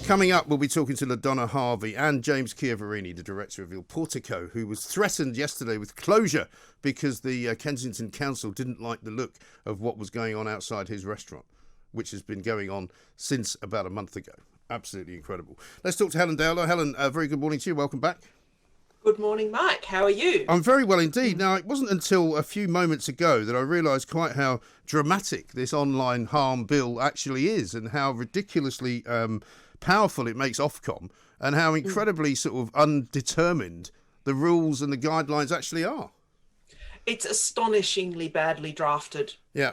Coming up, we'll be talking to LaDonna Harvey and James Chiavarini, the director of Il Portico, who was threatened yesterday with closure because the Kensington Council didn't like the look of what was going on outside his restaurant, which has been going on since about a month ago. Absolutely incredible. Let's talk to Helen Dale. Helen, very good morning to you. Welcome back. Good morning, Mike. How are you? I'm very well indeed. Now, it wasn't until a few moments ago that I realised quite how dramatic this online harm bill actually is and how ridiculously powerful it makes Ofcom and how incredibly sort of undetermined the rules and the guidelines actually are. It's astonishingly badly drafted. Yeah.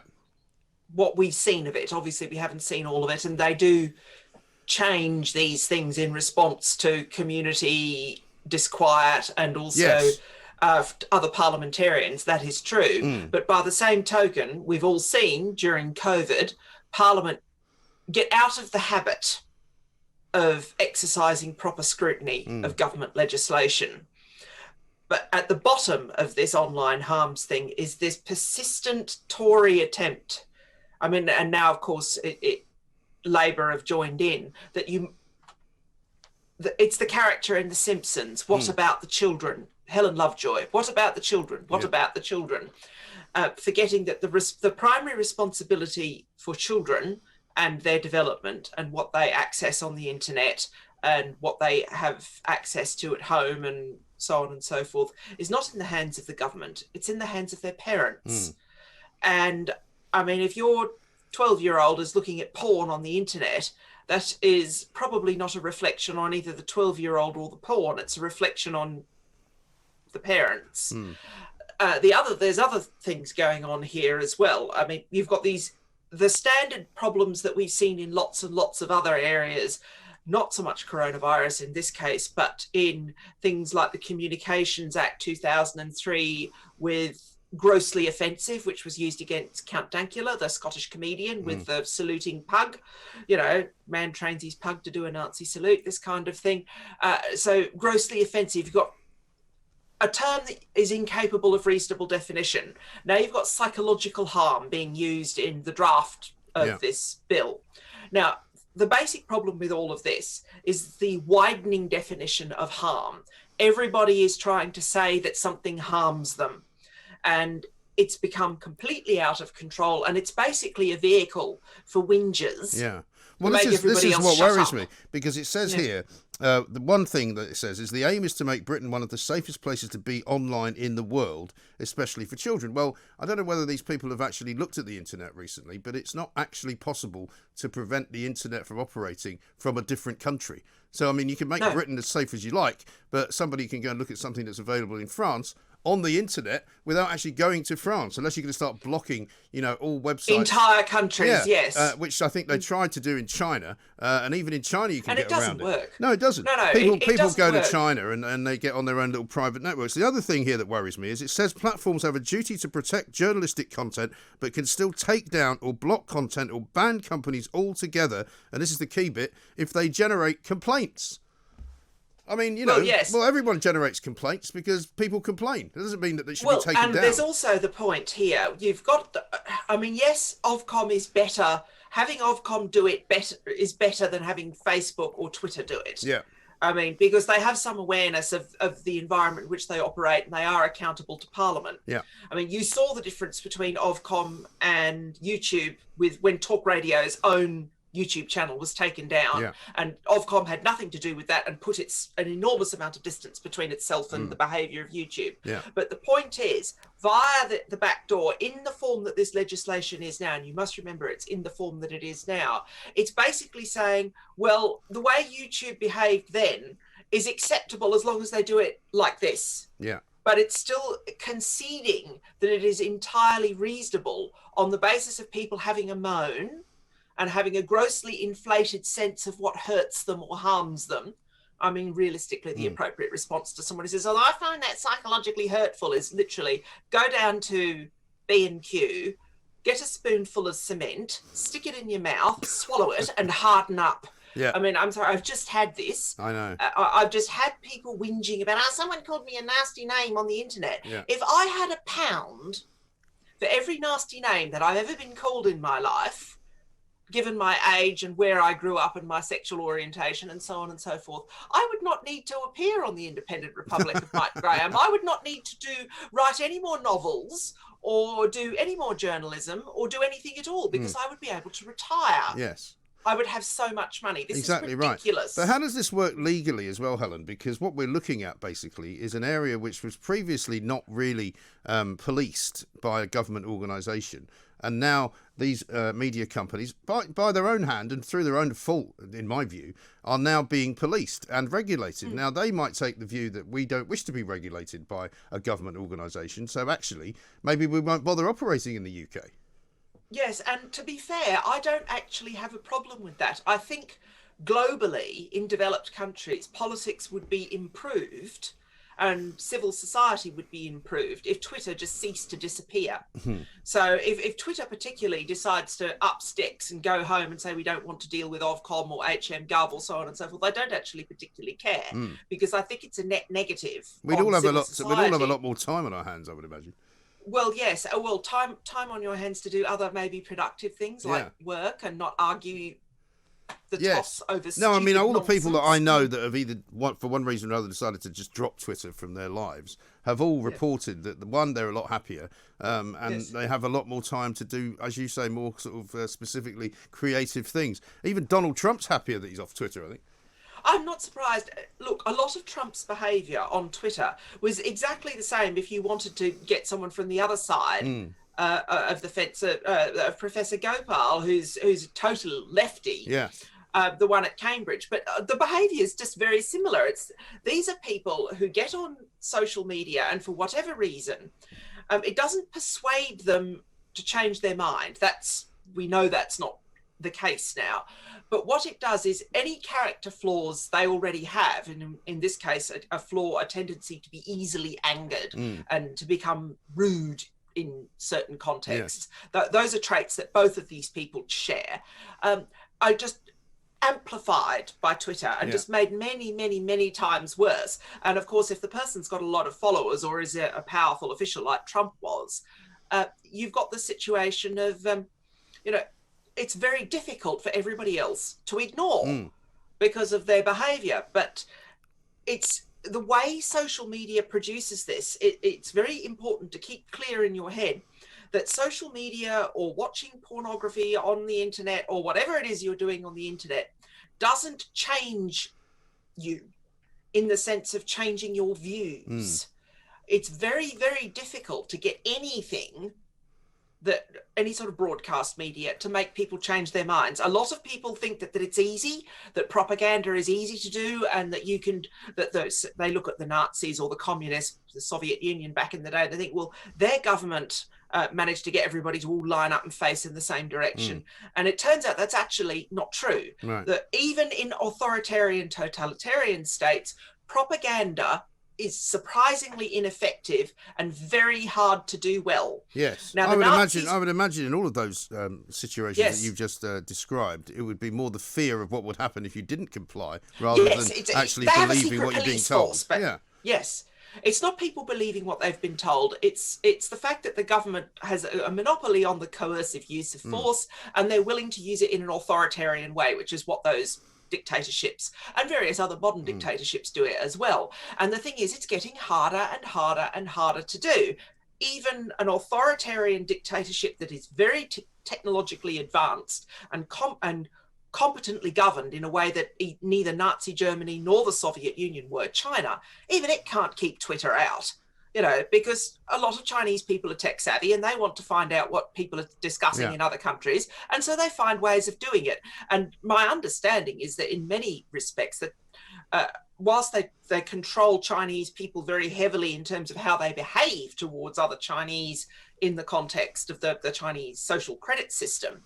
What we've seen of it. Obviously, we haven't seen all of it, and they do change these things in response to community disquiet and also other parliamentarians. That is true. But by the same token, we've all seen during COVID, Parliament get out of the habit of exercising proper scrutiny of government legislation. But at the bottom of this online harms thing is this persistent Tory attempt. I mean, and now, of course, Labour have joined in, that it's the character in The Simpsons. What about the children? Helen Lovejoy. What about the children? What about the children? Forgetting that the primary responsibility for children and their development and what they access on the internet and what they have access to at home and so on and so forth is not in the hands of the government. It's in the hands of their parents. And I mean, if your 12-year-old is looking at porn on the internet, that is probably not a reflection on either the 12-year-old or the porn. It's a reflection on the parents. There's other things going on here as well. I mean, you've got the standard problems that we've seen in lots and lots of other areas, not so much coronavirus in this case, but in things like the Communications Act 2003 with grossly offensive, which was used against Count Dankula, the Scottish comedian, with the saluting pug. You know, man trains his pug to do a Nazi salute, this kind of thing. So grossly offensive. You've got a term that is incapable of reasonable definition. Now you've got psychological harm being used in the draft of this bill. Now, the basic problem with all of this is the widening definition of harm. Everybody is trying to say that something harms them, and it's become completely out of control, and it's basically a vehicle for whingers. Yeah. Well, this is what worries me, because it says here, the one thing that it says is the aim is to make Britain one of the safest places to be online in the world, especially for children. Well, I don't know whether these people have actually looked at the internet recently, but it's not actually possible to prevent the internet from operating from a different country. So, I mean, you can make Britain as safe as you like, but somebody can go and look at something that's available in France on the internet without actually going to France, unless you're going to start blocking, all websites. Entire countries, yes. Which I think they tried to do in China, and even in China you can get around it. And it doesn't work. No, it doesn't. No, People go to China and they get on their own little private networks. The other thing here that worries me is it says platforms have a duty to protect journalistic content, but can still take down or block content or ban companies altogether, and this is the key bit, if they generate complaints. I mean, well, everyone generates complaints because people complain. It doesn't mean that they should be taken down. And there's also the point here. You've got, yes, Ofcom is better. Having Ofcom do it is better than having Facebook or Twitter do it. Yeah. I mean, because they have some awareness of the environment in which they operate, and they are accountable to Parliament. Yeah. I mean, you saw the difference between Ofcom and YouTube when Talk Radio's own YouTube channel was taken down, and Ofcom had nothing to do with that and put an enormous amount of distance between itself and the behaviour of YouTube. Yeah. But the point is, via the back door, in the form that this legislation is now, and you must remember it's in the form that it is now, it's basically saying, well, the way YouTube behaved then is acceptable as long as they do it like this. Yeah. But it's still conceding that it is entirely reasonable on the basis of people having a moan and having a grossly inflated sense of what hurts them or harms them. I mean, realistically, the appropriate response to someone who says, oh, I find that psychologically hurtful, is literally go down to B&Q, get a spoonful of cement, stick it in your mouth, swallow it, and harden up. Yeah. I mean, I'm sorry, I've just had this. I know. I've just had people whinging about, someone called me a nasty name on the internet. Yeah. If I had £1 for every nasty name that I've ever been called in my life, given my age and where I grew up and my sexual orientation and so on and so forth, I would not need to appear on the Independent Republic of Mike Graham. I would not need to write any more novels or do any more journalism or do anything at all, because I would be able to retire. Yes. I would have so much money. This exactly is ridiculous. Right. But how does this work legally as well, Helen? Because what we're looking at basically is an area which was previously not really policed by a government organisation. And now these media companies, by their own hand and through their own fault, in my view, are now being policed and regulated. Now, they might take the view that we don't wish to be regulated by a government organisation. So actually, maybe we won't bother operating in the UK. Yes, and to be fair, I don't actually have a problem with that. I think globally, in developed countries, politics would be improved and civil society would be improved if Twitter just ceased to disappear. So if Twitter particularly decides to up sticks and go home and say we don't want to deal with Ofcom or HM Gov or so on and so forth, I don't actually particularly care, because I think it's a net negative. We'd all have a lot more time on our hands, I would imagine. Well, yes. Well, time on your hands to do other maybe productive things like work and not argue the toss over stupid No, I mean, all the people that I nonsense. know that have either, for one reason or another, decided to just drop Twitter from their lives have all reported that, they're a lot happier and they have a lot more time to do, as you say, more sort of specifically creative things. Even Donald Trump's happier that he's off Twitter, I think. I'm not surprised. Look, a lot of Trump's behaviour on Twitter was exactly the same if you wanted to get someone from the other side of the fence, of Professor Gopal, who's a total lefty. Yes. The one at Cambridge. But the behaviour is just very similar. These are people who get on social media and for whatever reason, it doesn't persuade them to change their mind. We know that's not the case now. But what it does is any character flaws they already have, and in this case, a tendency to be easily angered and to become rude in certain contexts. Those are traits that both of these people share. I just amplified by Twitter and just made many, many, many times worse. And of course, if the person's got a lot of followers or is a powerful official like Trump was, you've got the situation of, it's very difficult for everybody else to ignore because of their behavior. But it's the way social media produces this. It's very important to keep clear in your head that social media or watching pornography on the internet or whatever it is you're doing on the internet doesn't change you in the sense of changing your views. It's very, very difficult to get any sort of broadcast media to make people change their minds. A lot of people think that it's easy, that propaganda is easy to do, and that they look at the Nazis or the communists, the Soviet Union back in the day, they think, well, their government managed to get everybody to all line up and face in the same direction. And it turns out that's actually not true. Right. That even in authoritarian, totalitarian states, propaganda is surprisingly ineffective and very hard to do well. Yes. Now, I would imagine in all of those situations that you've just described, it would be more the fear of what would happen if you didn't comply rather than actually believing what you're being told. Yes. It's not people believing what they've been told. It's the fact that the government has a monopoly on the coercive use of force, and they're willing to use it in an authoritarian way, which is what those dictatorships and various other modern dictatorships do it as well. And the thing is, it's getting harder and harder and harder to do. Even an authoritarian dictatorship that is very technologically advanced and competently governed in a way that neither Nazi Germany nor the Soviet Union were, China, even it can't keep Twitter out. Because a lot of Chinese people are tech savvy and they want to find out what people are discussing in other countries. And so they find ways of doing it. And my understanding is that in many respects that whilst they control Chinese people very heavily in terms of how they behave towards other Chinese in the context of the Chinese social credit system,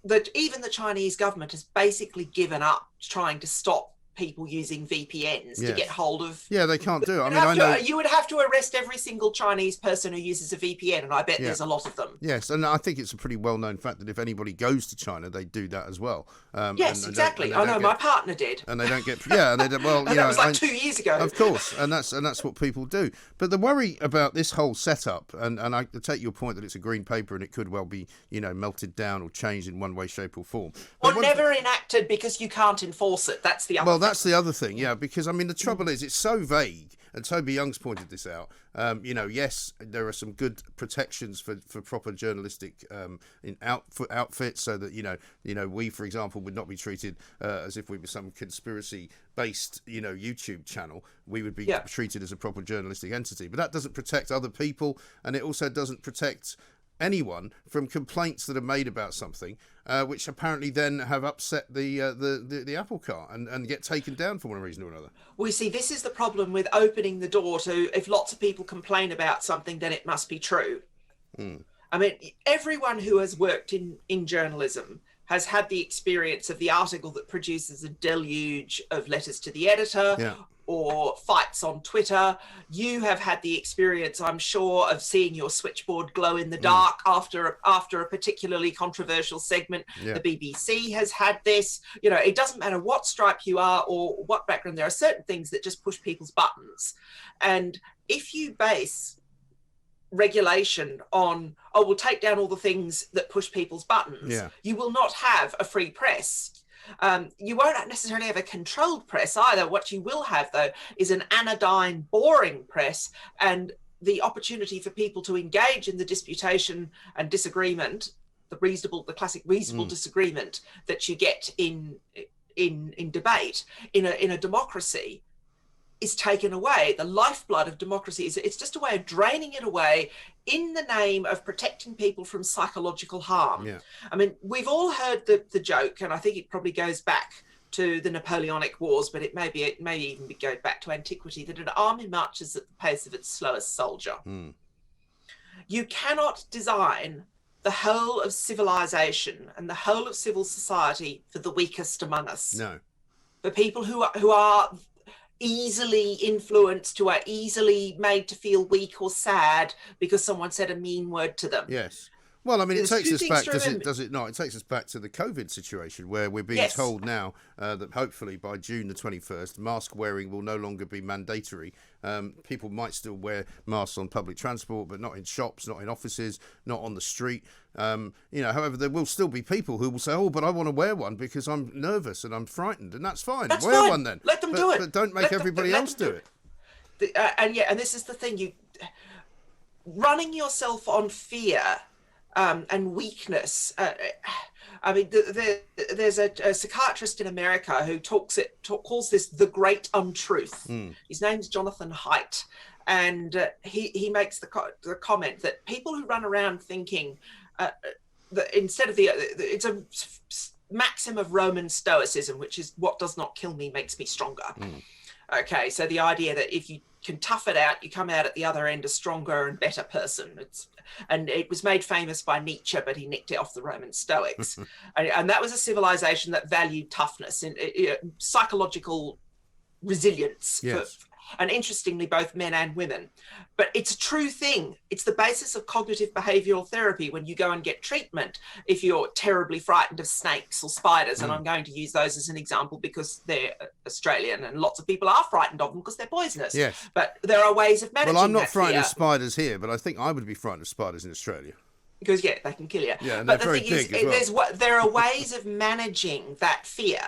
that even the Chinese government has basically given up trying to stop people using VPNs to get hold of. Yeah, they can't do it. I mean, I know you would have to arrest every single Chinese person who uses a VPN, and I bet there's a lot of them. Yes, and I think it's a pretty well-known fact that if anybody goes to China, they do that as well. Yes, exactly. I know my partner did, and they don't get. Yeah, and they don't, well, and that was like 2 years ago. Of course, and that's what people do. But the worry about this whole setup, and I take your point that it's a green paper and it could well be, melted down or changed in one way, shape, or form. Or never enacted because you can't enforce it. That's the other. Well, that's the other thing. Yeah, because I mean the trouble is it's so vague, and Toby Young's pointed this out. Yes, there are some good protections for proper journalistic outfits, so that we, for example, would not be treated as if we were some conspiracy-based YouTube channel. We would be treated as a proper journalistic entity, but that doesn't protect other people, and it also doesn't protect anyone from complaints that are made about something, which apparently then have upset the apple cart and get taken down for one reason or another. We see this is the problem with opening the door to, if lots of people complain about something, then it must be true. I mean, everyone who has worked in journalism has had the experience of the article that produces a deluge of letters to the editor, or fights on Twitter. You have had the experience, I'm sure, of seeing your switchboard glow in the dark after a particularly controversial segment. The BBC has had this. It doesn't matter what stripe you are or what background. There are certain things that just push people's buttons. And if you base regulation on, we'll take down all the things that push people's buttons, you will not have a free press. You won't necessarily have a controlled press either. What you will have, though, is an anodyne, boring press, and the opportunity for people to engage in the disputation and disagreement, the classic reasonable disagreement that you get in debate in a democracy, is taken away. The lifeblood of democracy it's just a way of draining it away in the name of protecting people from psychological harm. I mean, we've all heard the joke, and I think it probably goes back to the Napoleonic Wars, but it may even go back to antiquity, that an army marches at the pace of its slowest soldier. You cannot design the whole of civilization and the whole of civil society for the weakest among us. No. For people who are easily influenced, who are easily made to feel weak or sad because someone said a mean word to them. Yes. Well, I mean, it takes us back, does it not? It takes us back to the COVID situation where we're being told now that hopefully by June the 21st, mask wearing will no longer be mandatory. People might still wear masks on public transport, but not in shops, not in offices, not on the street. However, there will still be people who will say, but I want to wear one because I'm nervous and I'm frightened, and that's fine. Wear one then. Let them do it. But don't make everybody else do it. And this is the thing, running yourself on fear and weakness. I mean, there's a psychiatrist in America who calls this the great untruth. His name's Jonathan Haidt, and he makes the comment that people who run around thinking that instead of it's a maxim of Roman Stoicism, which is what does not kill me makes me stronger. Okay, so the idea that if you can tough it out, you come out at the other end a stronger and better person. And it was made famous by Nietzsche, but he nicked it off the Roman Stoics. and that was a civilization that valued toughness and psychological resilience. And interestingly, both men and women. But it's a true thing. It's the basis of cognitive behavioral therapy when you go and get treatment if you're terribly frightened of snakes or spiders. And I'm going to use those as an example because they're Australian and lots of people are frightened of them because they're poisonous. Yes. But there are ways of managing that. Well, I'm not frightened of spiders here, but I think I would be frightened of spiders in Australia. Because, they can kill you. Yeah, and but they're very big as well. There are ways of managing that fear.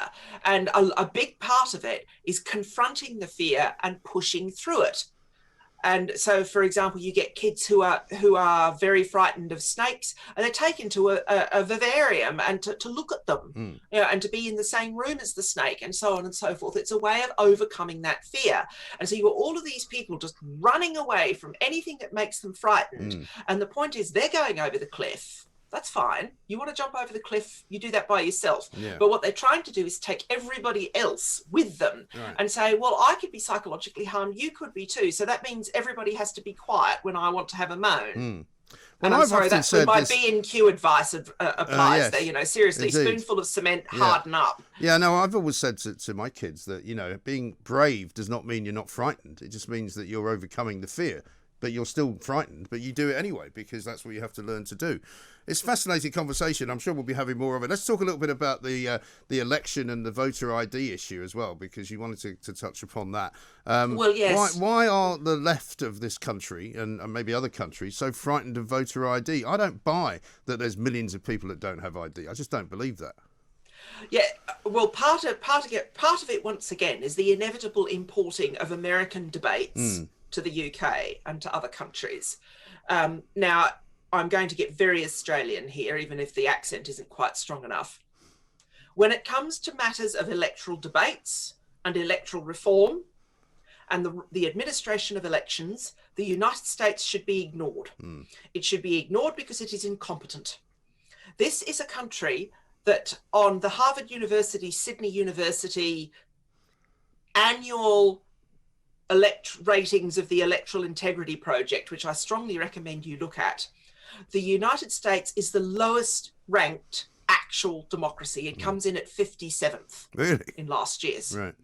And a big part of it is confronting the fear and pushing through it. And so, for example, you get kids who are very frightened of snakes, and they're taken to a vivarium and to look at them, and to be in the same room as the snake, and so on and so forth. It's a way of overcoming that fear. And so you got all of these people just running away from anything that makes them frightened. And the point is, they're going over the cliff. That's fine. You want to jump over the cliff, you do that by yourself. But what they're trying to do is take everybody else with them and say, well, I could be psychologically harmed, you could be too. So that means everybody has to be quiet when I want to have a moan. Well, And I'm I've sorry, often that's where said my this. B&Q advice applies Yes, there. You know, seriously, indeed. spoonful of cement, harden up. Yeah, no, I've always said to my kids that, you know, being brave does not mean you're not frightened. It just means that you're overcoming the fear, but you're still frightened, but you do it anyway, because that's what you have to learn to do. It's a fascinating conversation. I'm sure we'll be having more of it. Let's talk a little bit about the election and the voter ID issue as well, because you wanted to touch upon that. Well, yes. Why are the left of this country and maybe other countries so frightened of voter ID? I don't buy that there's millions of people that don't have ID. I just don't believe that. Yeah, well, part of it once again is the inevitable importing of American debates to the UK and to other countries. Now, I'm going to get very Australian here, even if the accent isn't quite strong enough. When it comes to matters of electoral debates and electoral reform and the administration of elections, the United States should be ignored. It should be ignored because it is incompetent. This is a country that on the Harvard University, Sydney University annual ratings of the Electoral Integrity Project, which I strongly recommend you look at, the United States is the lowest ranked actual democracy. It comes in at 57th in last year's. Right.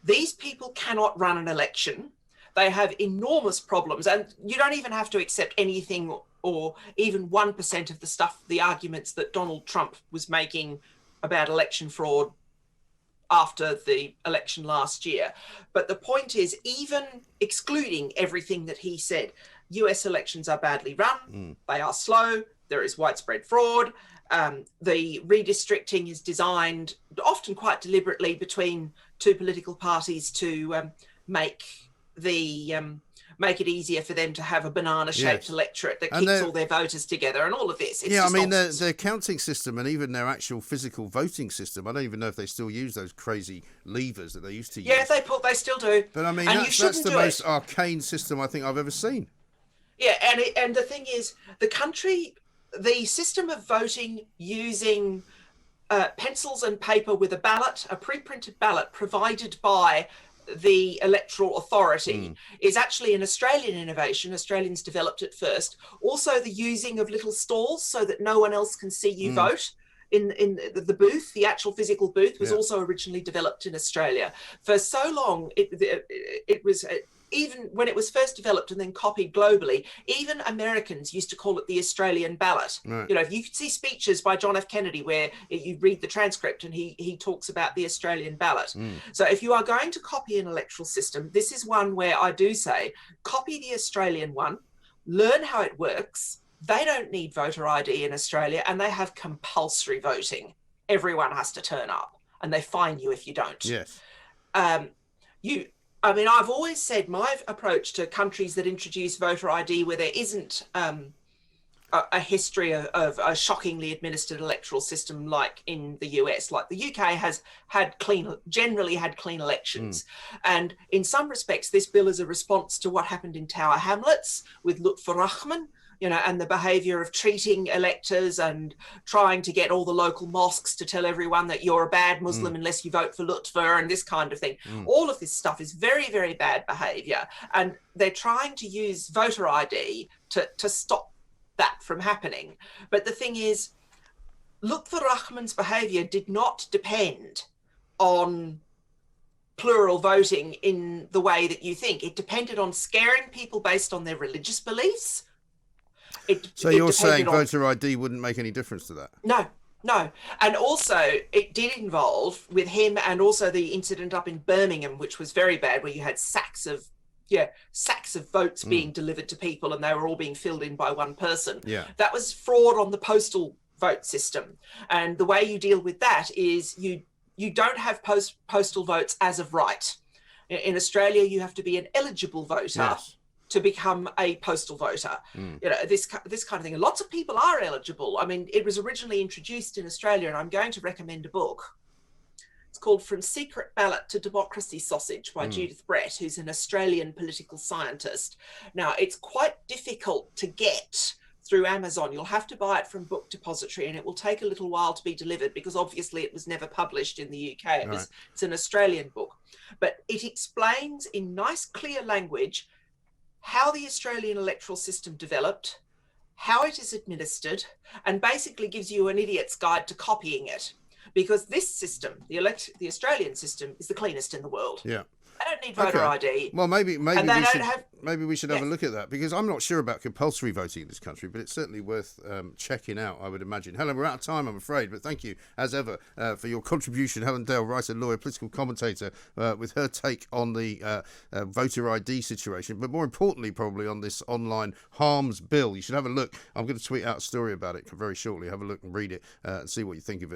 These people cannot run an election. They have enormous problems, and you don't even have to accept anything or even 1% of the arguments that Donald Trump was making about election fraud after the election last year. But the point is, even excluding everything that he said, US elections are badly run, they are slow, there is widespread fraud, the redistricting is designed often quite deliberately between two political parties to make it easier for them to have a banana-shaped electorate that keeps all their voters together, and all of this. It's just nonsense. Their counting system and even their actual physical voting system, I don't even know if they still use those crazy levers that they used to use. Yeah, they still do. But I mean, that's the most arcane system I think I've ever seen. Yeah, and the thing is, the system of voting using pencils and paper with a pre-printed ballot provided by the electoral authority is actually an Australian innovation. Australians developed it first. Also, the using of little stalls so that no one else can see you vote in the booth. The actual physical booth was also originally developed in Australia. For so long, it was even when it was first developed and then copied globally, even Americans used to call it the Australian ballot. Right. You know, you could see speeches by John F. Kennedy where you read the transcript and he talks about the Australian ballot. So if you are going to copy an electoral system, this is one where I do say, copy the Australian one, learn how it works. They don't need voter ID in Australia, and they have compulsory voting. Everyone has to turn up, and they fine you if you don't. Yes. I've always said my approach to countries that introduce voter ID where there isn't a history of a shockingly administered electoral system like in the US, like the UK has generally had clean elections. And in some respects, this bill is a response to what happened in Tower Hamlets with Lutfi Rahman, you know, and the behaviour of treating electors and trying to get all the local mosques to tell everyone that you're a bad Muslim unless you vote for Lutfi and this kind of thing. All of this stuff is very, very bad behaviour. And they're trying to use voter ID to stop that from happening. But the thing is, Lutfi Rahman's behaviour did not depend on plural voting in the way that you think. It depended on scaring people based on their religious beliefs. So you're saying voter ID wouldn't make any difference to that? No. And also it did involve with him, and also the incident up in Birmingham, which was very bad, where you had sacks of votes being delivered to people and they were all being filled in by one person. Yeah. That was fraud on the postal vote system. And the way you deal with that is you don't have postal votes as of right. In Australia, you have to be an eligible voter to become a postal voter. You know, this kind of thing. And lots of people are eligible. I mean, it was originally introduced in Australia, and I'm going to recommend a book. It's called From Secret Ballot to Democracy Sausage by Judith Brett, who's an Australian political scientist. Now, it's quite difficult to get through Amazon. You'll have to buy it from Book Depository, and it will take a little while to be delivered because obviously it was never published in the UK. It's an Australian book. But it explains in nice, clear language how the Australian electoral system developed, how it is administered, and basically gives you an idiot's guide to copying it. Because this system, the Australian system, is the cleanest in the world. Yeah. They don't need voter ID. Well, maybe we should have Yes. a look at that, because I'm not sure about compulsory voting in this country, but it's certainly worth checking out, I would imagine. Helen, we're out of time, I'm afraid, but thank you, as ever, for your contribution. Helen Dale, writer, lawyer, political commentator, with her take on the voter ID situation, but more importantly, probably on this online harms bill. You should have a look. I'm going to tweet out a story about it very shortly. Have a look and read it and see what you think of it.